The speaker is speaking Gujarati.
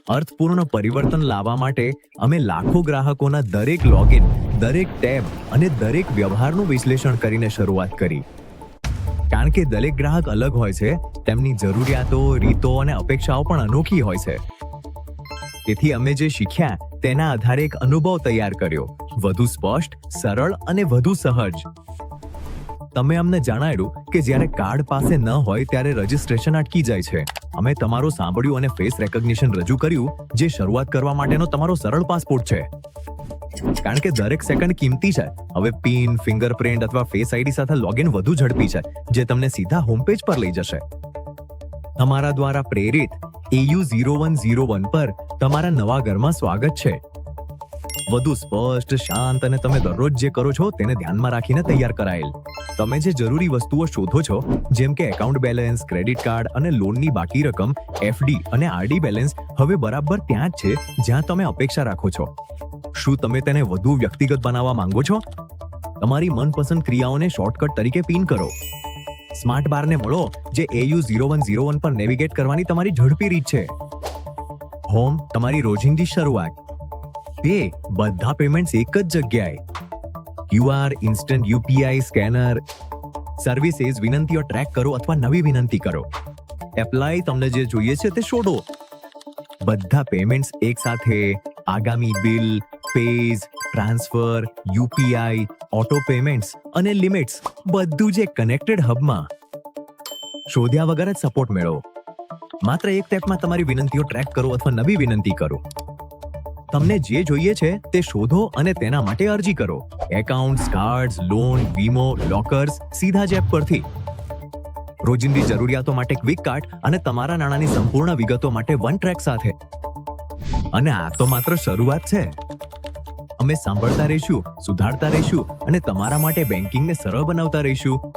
અર્થપૂર્ણ પરિવર્તન લાવવા માટે અમે લાખો ગ્રાહકોના દરેક લોગિન, દરેક ટેબ અને દરેક વ્યવહારનું વિશ્લેષણ કરીને શરૂઆત કરી. કારણ કે દરેક ગ્રાહક અલગ હોય છે, તેમની જરૂરિયાતો, રીતો અને અપેક્ષાઓ પણ અનોખી હોય છે. તેથી અમે જે શીખ્યા તેના આધારે એક અનુભવ તૈયાર કર્યો, વધુ સ્પષ્ટ, સરળ અને વધુ સહજ. તમે અમને જણાવ્યું કે જ્યારે કાર્ડ પાસે ન હોય ત્યારે રજિસ્ટ્રેશન અટકી જાય છે. અમે તમારું સાંભળ્યું અને ફેસ રેકગ્નિશન રજૂ કર્યું, જે શરૂઆત કરવા માટેનો તમારો સરળ પાસપોર્ટ છે. કારણ કે દરેક સેકન્ડ કિંમતી છે. હવે પિન, ફિંગરપ્રિન્ટ અથવા ફેસ આઈડી સાથે લોગિન વધુ ઝડપી છે, જે તમને સીધા હોમ પેજ પર લઈ જશે. તમારા દ્વારા પ્રેરિત AU0101 પર તમારા નવા ઘરમાં સ્વાગત છે. વધુ સ્પષ્ટ, શાંત અને તમે દરરોજ જે કરો છો તેને ધ્યાનમાં રાખીને તૈયાર કરાયેલ. તમે જે જરૂરી વસ્તુઓ શોધો છો, જેમ કે એકાઉન્ટ બેલેન્સ, ક્રેડિટ કાર્ડ અને લોનની બાકી રકમ, FD અને RD બેલેન્સ હવે બરાબર ત્યાં જ છે જ્યાં તમે અપેક્ષા રાખો છો. શું તમે તેને વધુ વ્યક્તિગત બનાવવા માંગો છો? તમારી મનપસંદ ક્રિયાઓને શોર્ટકટ તરીકે પિન કરો. સ્માર્ટ બારને મળો, જે AU0101 પર નેવિગેટ કરવાની તમારી ઝડપી રીત છે. હોમ, તમારી રોજિંદી શરૂઆત. પે, બધા પેમેન્ટ્સ એક જ જગ્યાએ. QR, instant UPI scanner. Services, વિનંતીઓ ટ્રેક કરો અથવા નવી વિનંતી કરો. એપ્લાય, તમને જે જોઈએ છે તે શોધો. બધા પેમેન્ટ્સ એક સાથે, આગામી bill, pays, transfer, UPI, auto payments અને લિમિટ્સ, બધું જ એક કનેક્ટેડ હબમાં. શોધ્યા વગર જ સપોર્ટ મેળવો. માત્ર એક ટેપમાં તમારી વિનંતીઓ ટ્રેક કરો અથવા નવી વિનંતી કરો. તમને જે જોઈએ છે તે શોધો અને તેના માટે અરજી કરો. એકાઉન્ટ્સ, કાર્ડ્સ, લોન, વીમો, લોકર્સ, સીધા જ એપ પરથી. રોજિંદી જરૂરિયાતો માટે ક્વિક કાર્ડ અને તમારા નાણાંની સંપૂર્ણ વિગતો માટે વન ટ્રેક સાથે. અને આ તો માત્ર શરૂઆત છે. અમે સાંભળતા રહીશું, સુધારતા રહીશું અને તમારા માટે બેન્કિંગને સરળ બનાવતા રહીશું.